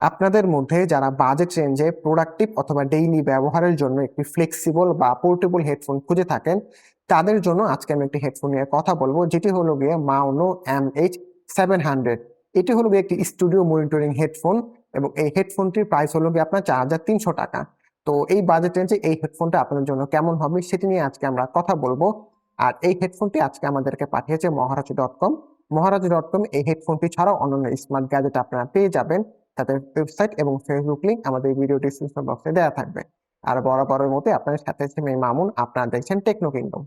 আপনাদের মধ্যে যারা বাজেট রেঞ্জে প্রোডাক্টিভ অথবা ডেইলি ব্যবহারের জন্য একটি ফ্লেক্সিবল বা পোর্টেবল হেডফোন খুঁজে থাকেন, তাদের জন্য আজকে আমি একটি হেডফোন নিয়ে কথা বলবো, যেটি হলো গিয়ে মাউনো MH700। এটি হলো গিয়ে একটি স্টুডিও মনিটরিং হেডফোন এবং এই হেডফোনটির প্রাইস হলো গিয়ে আপনার 4300 টাকা। তো এই বাজেট রেঞ্জে এই হেডফোনটা আপনাদের জন্য কেমন হবে সেটি নিয়ে আজকে আমরা কথা বলবো। আর এই হেডফোনটি আজকে আমাদেরকে পাঠিয়েছে মহারাজ.com। মহারাজ.com এই হেডফোনটি ছাড়াও অন্যান্য স্মার্ট গ্যাজেট আপনারা পেয়ে যাবেন। তাদের ওয়েবসাইট এবং ফেসবুক লিংক আমাদের ভিডিও ডিসক্রিপশন বক্সে দেওয়া থাকবে। আর বরাবরের মতো আপনাদের সাথে আছে আমি মামুন, আপনারা দেখছেন টেকনো কিংডম।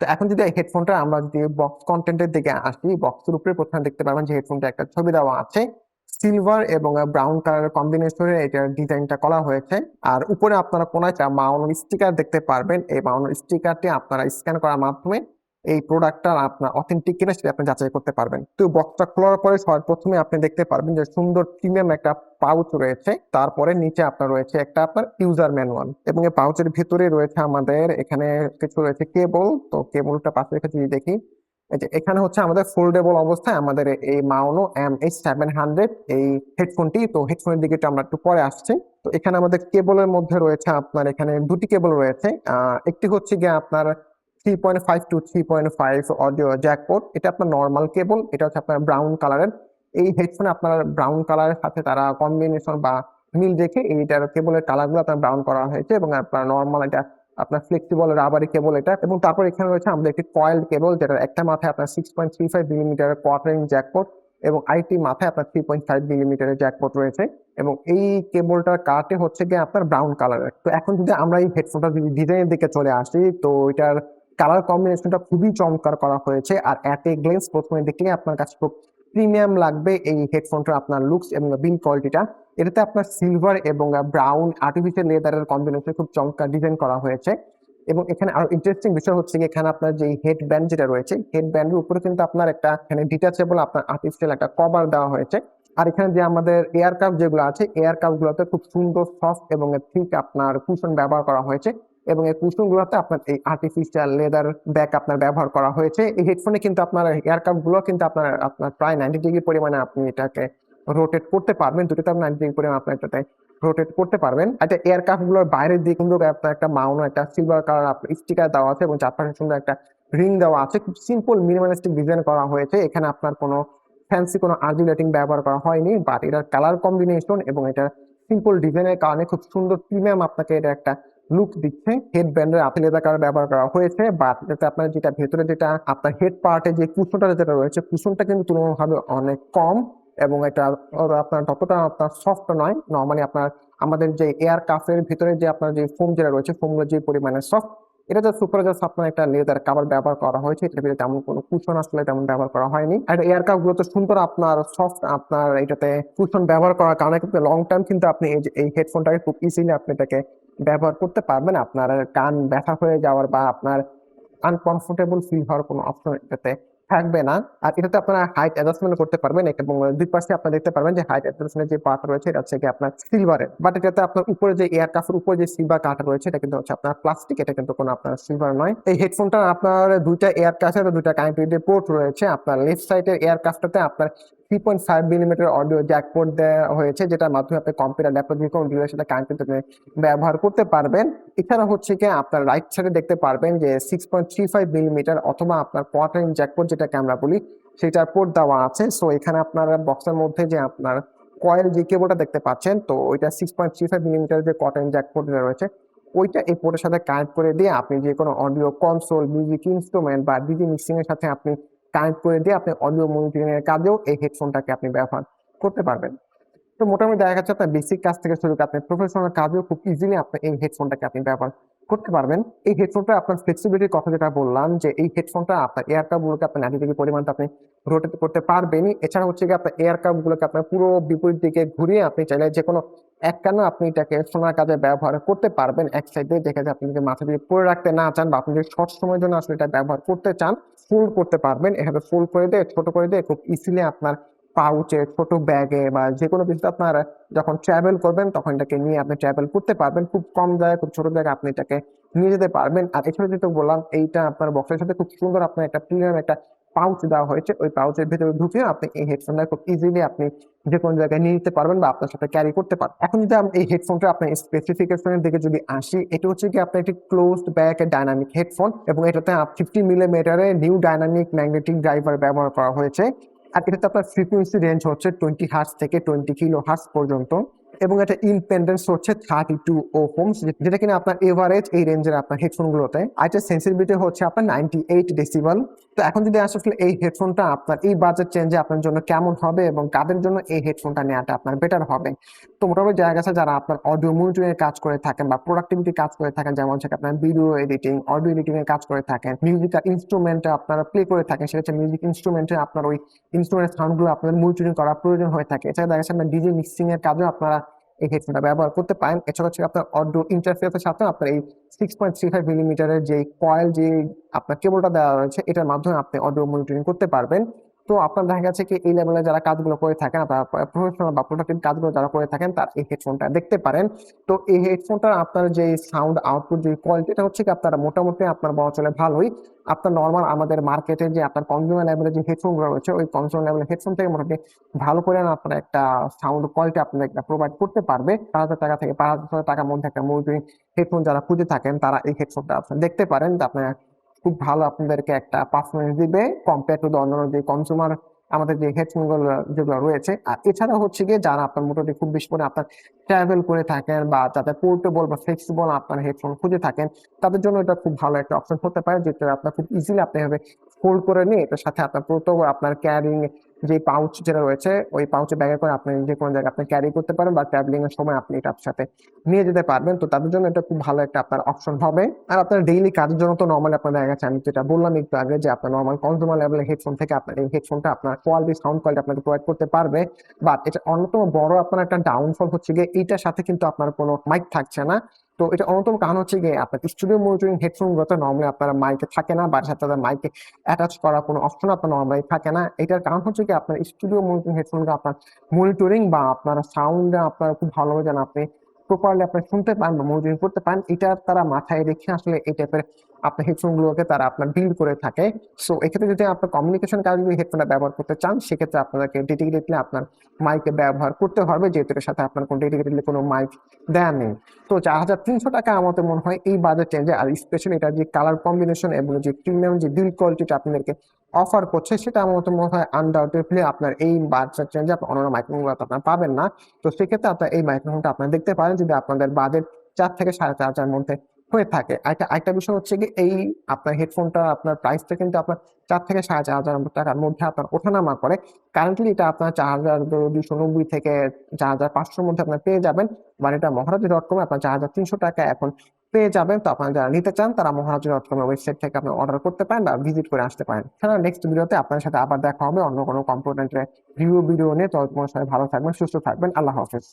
তো এখন যদি এই হেডফোনটা আমরা যদি বক্স কন্টেন্টের দিকে আসি, বক্সের উপরে প্রথমে দেখতে পারবেন যে হেডফোনটা একটা ছবি দেওয়া আছে। সিলভার এবং ব্রাউন কালারের কম্বিনেশনে এটার ডিজাইনটা করা হয়েছে। আর উপরে আপনারা কোনায় একটা মাউন্ট স্টিকার দেখতে পারবেন। এই মাউন্ট স্টিকারটি আপনারা স্ক্যান করার মাধ্যমে এই প্রোডাক্টটা আপনার অথেন্টিক কিনা সেটা আপনি যাচাই করতে পারবেন। তো বক্সটা খোলার পরে সবার প্রথমে আপনি দেখতে পারবেন যে সুন্দর প্রিমিয়াম একটা পাউচ রয়েছে। তারপরে নিচে আপনার রয়েছে একটা আপনার ইউজার ম্যানুয়াল এবং এই পাউচের ভিতরে রয়েছে আমাদের এখানে কিছু রয়েছে কেবল। তো কেবলটা পাশে রেখে যদি দেখি, এই যে এখানে হচ্ছে আমাদের ফোল্ডেবল অবস্থায় আমাদের এই মাউনো MH700 এই হেডফোনটি। তো হেডফোনের দিকে আমরা একটু পরে আসছি। তো এখানে আমাদের কেবলের মধ্যে রয়েছে আপনার এখানে দুটি কেবল রয়েছে। একটি হচ্ছে গিয়ে আপনার 3.5 টু 3.5 অডিও জ্যাক পোর্ট। এটা আপনার নর্মাল কেবল, এটা হচ্ছে আপনার ব্রাউন কালারের। এই হেডফোনে আপনার ব্রাউন কালারের সাথে তারা কম্বিনেশন বা মিল রেখে এইটার কেবলের কালার গুলো আপনার ব্রাউন করা হয়েছে এবং আপনার নর্মাল এটা আপনার ফ্লেক্সিবল রাবারি কেবল এটা। এবং তারপর এখানে রয়েছে আমাদের একটি কয়েল কেবল, যেটা একটা মাথায় আপনার 6.35 মিলিমিটারের কোয়ার্টার ইঞ্চ জ্যাকপোর্ট এবং আইটি মাথায় আপনার 3.5 মিলিমিটারের জ্যাকপোর্ট রয়েছে। এবং এই কেবলটার কাটে হচ্ছে গিয়ে আপনার ব্রাউন কালারের। তো এখন যদি আমরা এই হেডফোনটা যদি ডিজাইনের দিকে চলে আসি, তো এটার কালার কম্বিনেশনটা খুবই চমৎকার করা হয়েছে। আর অ্যাট এ গ্লেন্স প্রথমে দেখলে আপনার কাছে খুব প্রিমিয়াম লাগবে এই হেডফোনটা, আপনার লুকস এবং বিল্ড কোয়ালিটিটা। এটাতে আপনার সিলভার এবং ব্রাউন আর্টিফিশিয়াল লেদারের কম্বিনেশন খুব চমৎকার ডিজাইন করা হয়েছে। এবং এখানে আরো ইন্টারেস্টিং বিষয় হচ্ছে কি, এখানে আপনার যে হেড ব্যান্ড যেটা রয়েছে, হেড ব্যান্ডের উপরে কিন্তু আপনার একটা এখানে ডিটাচেবল আপনার আর্টিফিশিয়াল একটা কভার দেওয়া হয়েছে। আর এখানে যে আমাদের এয়ার কাপ যেগুলো আছে, এয়ার কাপ গুলোতে খুব সুন্দর সফট এবং ঠিক আপনার কুশন ব্যবহার করা হয়েছে। এবং এই কুশন গুলোতে আপনার এই আর্টিফিশিয়াল লেদার ব্যাক আপনার ব্যবহার করা হয়েছে। এই হেডফোনে কিন্তু আপনার এয়ার কাপ গুলো কিন্তু আপনার আপনার প্রায় 90 ডিগ্রি পরিমাণে আপনি এটাকে রোটেট করতে পারবেন। দুটোতে আপনি 90 ডিগ্রি পরিমাণে আপনার এটাতে রোটেট করতে পারবেন। এটা এয়ারক্রাফট গুলোর বাইরের দিকে কিন্তু আপনার একটা মাউন্ট একটা সিলভার কালার আপনার স্টিকার দেওয়া আছে এবং চারপাশে সুন্দর একটা রিং দেওয়া আছে। খুব সিম্পল মিনিমালিস্টিক ডিজাইন করা হয়েছে। এখানে আপনার কোনো ফ্যান্সি কোনো আর্জিলেটিং ব্যবহার করা হয়নি, বাট এটার কালার কম্বিনেশন এবং এটা সিম্পল ডিজাইনের কারণে খুব সুন্দর প্রিমিয়াম আপনাকে এটা একটা লুক দিচ্ছে। হেড ব্যান্ডের আপেল লেদার কালার ব্যবহার করা হয়েছে, বাট এটাতে আপনার যেটা ভেতরে যেটা আপনার হেড পার্টে যে কুশনটা যেটা রয়েছে, কুশনটা কিন্তু তুলনামূলকভাবে অনেক কম এবং এটা আপনার ততটা আপনার সফট নয়। নর্মালি আপনার আমাদের যে এয়ার কাফের ভিতরে যে আপনার যে ফোম যেটা রয়েছে, ফোমগুলো যে পরিমাণে সফট, এটা জাস্ট উপরে জাস্ট আপনার একটা লেদার কাভার ব্যবহার করা হয়েছে। এটার ভিতরে তেমন কোনো কুশন আসলে তেমন ব্যবহার করা হয়নি। আর এয়ার কাপ গুলো তো সুন্দর আপনার সফট, আপনার এটাতে কুশন ব্যবহার করার কারণে কিন্তু লং টাইম কিন্তু আপনি এই হেডফোনটাকে খুব ইজিলি আপনি এটাকে ব্যবহার করতে পারবেন। আপনার কান ব্যথা হয়ে যাওয়ার বা আপনার আনকমফোর্টেবল ফিল হওয়ার কোনো অপশন এটাতে থাকবে না। আর এটাতে আপনারা হাইট অ্যাডজাস্টমেন্ট করতে পারবেন এবং দুই পাশে আপনারা দেখতে পারবেন যে হাইট অ্যাডজাস্টমেন্টের যে পার্ট রয়েছে এটা হচ্ছে কি আপনার সিলভারের, বাট এটাতে আপনার উপরে যে এয়ার কাফের উপরে যে সিলভার কাটা রয়েছে এটা কিন্তু হচ্ছে আপনার প্লাস্টিক, এটা কিন্তু কোনো আপনার সিলভার নয়। এই হেডফোনটা আপনার দুইটা এয়ার কাফের দুইটা কানেক্টিভিটি পোর্ট রয়েছে। আপনার লেফট সাইডের এয়ার কাফটাতে আপনার 3.5 মিলিমিটার অডিও জ্যাক পোর্ট দেওয়া হয়েছে, যেটার মাধ্যমে আপনি কম্পিউটার ল্যাপটপ যে কোনো ডিভাইসের সাথে কানেক্ট ব্যবহার করতে পারবেন। এছাড়া হচ্ছে কি আপনার রাইট সাইডে দেখতে পারবেন যে 6.35 মিলিমিটার অথবা আপনার কোয়ার্টার ইঞ্চ জ্যাক পোর্ট যেটাকে আমরা বলি, সেটার পোর্ট দেওয়া আছে। সো এখানে আপনার বক্সের মধ্যে যে আপনার কয়েল যে কেবলটা দেখতে পাচ্ছেন, তো ওইটা 6.35 মিলিমিটার যে কোয়ার্টার ইঞ্চ জ্যাক পোর্ট রয়েছে, ওইটা এই পোর্টের সাথে কানেক্ট করে দিয়ে আপনি যে কোনো অডিও কনসোল, মিউজিক ইনস্ট্রুমেন্ট বা ডিজি মিক্সিং এর সাথে আপনি কানেক্ট করে দিয়ে আপনি অডিও মনিটরিং এর কাজেও এই হেডফোনটাকে আপনি ব্যবহার করতে পারবেন। তো মোটামুটি দেখা যাচ্ছে আপনার বেসিক কাজ থেকে শুরু করে আপনি প্রফেশনাল কাজেও খুব ইজিলি আপনি এই হেডফোনটাকে আপনি ব্যবহার করতে পারবেন। এই হেডফোনটা আপনার ফ্লেক্সিবিলিটির কথা যেটা বললাম, যে এই হেডফোনটা আপনার এয়ার কাপ গুলোকে আপনি 90 ডিগ্রি পরিমাণ আপনি রোটেট করতে পারবেনই। এছাড়া হচ্ছে গিয়ে আপনার এয়ার কাপ গুলোকে আপনার পুরো বিপরীত দিকে ঘুরিয়ে আপনি চাইলে যে কোনো এক কানে আপনি এটাকে শোনার কাজে ব্যবহার করতে পারবেন। এক সাইডে দেখা যায় আপনি যদি মাথা দিয়ে পরে রাখতে না চান বা আপনি যদি শর্ট সময়ের জন্য আসলে এটা ব্যবহার করতে চান, ফোল্ড করতে পারবেন। এভাবে ফোল্ড করে দিয়ে ছোট করে দিয়ে খুব ইজিলি আপনার পাউচে, ছোট ব্যাগে বা যেকোনো কিছুতে আপনার যখন ট্রাভেল করবেন তখন এটাকে নিয়ে আপনি ট্রাভেল করতে পারবেন। খুব কম জায়গায়, খুব ছোট জায়গায় আপনি এটাকে নিয়ে যেতে পারবেন। আর এছাড়া যেটা বললাম, এইটা আপনার বক্সের সাথে খুব সুন্দর আপনার একটা প্রিমিয়াম একটা পাউচ দেওয়া হয়েছে। ওই পাউচের ভেতরে ঢুকিয়ে আপনি এই হেডফোনটা খুব ইজিলি আপনি যে কোনো জায়গায় নিয়ে যেতে পারবেন বা আপনার সাথে ক্যারি করতে পারবেন। এখন যদি আমি এই হেডফোনটা আপনার স্পেসিফিকেশনের দিকে যদি আসি, এটা হচ্ছে কি আপনার একটি ক্লোজড ব্যাক ডাইনামিক হেডফোন এবং এটাতে 50 মিলিমিটারের নিউ ডাইনামিক ম্যাগনেটিক ড্রাইভার ব্যবহার করা হয়েছে। আর এটাতে আপনার ফ্রিকোয়েন্সি রেঞ্জ হচ্ছে 20 হার্টজ থেকে 20 কিলো হার্টজ পর্যন্ত এবং এটা ইম্পেন্ডেন্স হচ্ছে 32 ওহমস, যেটা কিনা আপনার এভারেজ এই রেঞ্জের আপনার হেডফোন গুলোতে। আর এটা সেন্সিটিভিটি হচ্ছে আপনার 98 ডেসিবেল। তো এখন যদি আসলে এই হেডফোনটা আপনার এই বাজেট চেঞ্জে আপনার জন্য কেমন হবে এবং কাদের জন্য এই হেডফোনটা নেওয়াটা আপনার বেটার হবে, তো মোটামুটি জায়গা আছে যারা আপনার অডিও মনিটরিং এর কাজ করে থাকেন বা প্রোডাক্টিভিটি কাজ করে থাকেন, যেমন হচ্ছে আপনার ভিডিও এডিটিং, অডিও এডিটিং এর কাজ করে থাকেন, মিউজিক্যাল ইনস্ট্রুমেন্টে আপনারা প্লে করে থাকেন, সেটা হচ্ছে মিউজিক ইনস্ট্রুমেন্টে আপনার ওই ইনস্ট্রুমেন্টের সাউন্ডগুলো আপনাদের মনিটরিং করা প্রয়োজন হয়ে থাকে। এছাড়া দেখা যাচ্ছে আপনার ডিজে মিক্সিং এর কাজেও আপনারা এই হেডফোনটা ব্যবহার করতে পারেন। এছাড়া হচ্ছে আপনার অডিও ইন্টারফেসের সাথে আপনার এই 6.35 মিলিমিটারের যে কয়েল যে আপনার কেবলটা দেওয়া রয়েছে, এটার মাধ্যমে আপনি অডিও মনিটরিং করতে পারবেন। তো আপনার দেখা গেছে কি এই লেভেলে যারা কাজগুলো করে থাকেন, আপনারা প্রফেশনাল বা প্রোডাক্টিভ কাজগুলো যারা করে থাকেন, তার এই হেডফোনটা দেখতে পারেন। তো এই হেডফোনটা আপনার যে সাউন্ড আউটপুট যে কোয়ালিটি, এটা হচ্ছে কি আপনারা মোটামুটি আপনার বলা চলে ভালোই। আপনার নর্মাল আমাদের মার্কেটে যে আপনার কনজিউমার লেভেলের যে হেডফোনগুলো রয়েছে, ওই কনজিউমার লেভেলের হেডফোন থেকে মোটামুটি ভালো করে আপনার একটা সাউন্ড কোয়ালিটি আপনাদের একটা প্রোভাইড করতে পারবে। 5,000 টাকা থেকে 5,000 টাকার মধ্যে একটা মনিটরিং হেডফোন যারা খুঁজে থাকেন, তারা এই হেডফোনটা আপনারা দেখতে পারেন। আপনার খুব ভালো আপনাদেরকে একটা পারফরমেন্স দিবে কম্পেয়ার টু অন্যান্য যে কনজিউমার আমাদের যে হেডফোন গুলো যেগুলো রয়েছে। আর এছাড়া হচ্ছে গিয়ে যারা আপনার মোটামুটি খুব বেশি করে আপনার ট্রাভেল করে থাকেন বা যাদের পোর্টেবল বা ফ্লেক্সিবল আপনার হেডফোন খুঁজে থাকেন, তাদের জন্য এটা খুব ভালো একটা অপশন হতে পারে, যেটা আপনার খুব ইজিলি আপনি এভাবে ফোল্ড করে নিয়ে এটার সাথে আপনার পোর্টেবল আপনার ক্যারিং যে পাউচ যেটা রয়েছে, ওই পাউচে ব্যাগে করে আপনি যে কোনো জায়গায় আপনি ক্যারি করতে পারেন বা ট্রাভেলিং এর সময় আপনি এটার সাথে নিয়ে যেতে পারবেন। তো তাদের জন্য এটা খুব ভালো একটা আপনার অপশন হবে। আর আপনার ডেইলি কাজের জন্য তো নর্মালি আপনার দেখা গেছে, আমি যেটা বললাম একটু আগে, যে আপনার নর্মাল কনজিউমার লেভেলের হেডফোন থেকে আপনার এই হেডফোনটা আপনার কোয়ালিটি সাউন্ড কোয়ালিটি আপনাকে প্রোভাইড করতে পারবে। বাট এটা অন্যতম বড় আপনার একটা ডাউনফল হচ্ছে গিয়ে এইটার সাথে কিন্তু আপনার কোনো মাইক থাকছে না। তো এটা অন্যতম কারণ হচ্ছে গিয়ে আপনার স্টুডিও মনিটরিং হেডফোন গুলোতে নর্মালি আপনার মাইকে থাকে না বা সাথে মাইকে অ্যাটাচ করা কোনো অপশন আপনার নর্মালি থাকে না। এটার কারণ হচ্ছে কি আপনার স্টুডিও মনিটরিং হেডফোন গুলো আপনার মনিটরিং বা আপনার সাউন্ড আপনার খুব ভালোভাবে যেন আপনি প্রপারলি আপনি শুনতে পান বা মনিটরিং করতে পান, এটা তারা মাথায় রেখে আসলে এই টাইপের আপনার হেডফোন গুলোকে তারা আপনার বিল্ড করে থাকে। সো এক্ষেত্রে যদি আপনার কমিউনিকেশন কাজে যদি হেডফোনটা ব্যবহার করতে চান, সেক্ষেত্রে আপনাদেরকে ডেডিকেটলি আপনার মাইকে ব্যবহার করতে হবে, যেহেতু এর সাথে আপনার কোনো ডেডিকেটলি কোনো মাইক দেয়া নেই। তো 4,300 টাকা আমাদের মনে হয় এই বাজেট রেঞ্জে, আর স্পেশালি এটা যে কালার কম্বিনেশন এবং যে প্রিমিয়াম যে বিল্ড কোয়ালিটিটা আপনাদেরকে অফার করছে, সেটা আমার মতো মনে হয় আনডাউটেডলি আপনার এই বাজেট রেঞ্জে আপনার অন্যান্য মাইক্রোফোনগুলো আপনার পাবেন না। তো সেক্ষেত্রে আপনার এই মাইক্রোফোনটা আপনার দেখতে পারেন যদি আপনাদের বাজেট 4 থেকে 4.5 হাজার মধ্যে হয়ে থাকে। আরেকটা বিষয় হচ্ছে কি, এই আপনার হেডফোনটা আপনার প্রাইসটা কিন্তু আপনার 4 থেকে 4.5 হাজার টাকার মধ্যে আপনার ওঠানামা করে। কারেন্টলি এটা আপনার 4,290 থেকে 4,500 মধ্যে আপনার পেয়ে যাবেন। মানে এটা মহারাজা.com আপনার 4,300 টাকা এখন পেয়ে যাবেন। তো আপনারা যারা নিতে চান তারা মহারাজা.com ওয়েবসাইট থেকে আপনি অর্ডার করতে পারেন বা ভিজিট করে আসতে পারেন। এছাড়া নেক্সট ভিডিওতে আপনার সাথে আবার দেখা হবে অন্য কোনো কম্পোনেন্টের রিভিউ ভিডিও নিয়ে। ততক্ষণ সবাই ভালো থাকবেন, সুস্থ থাকবেন। আল্লাহ হাফেজ।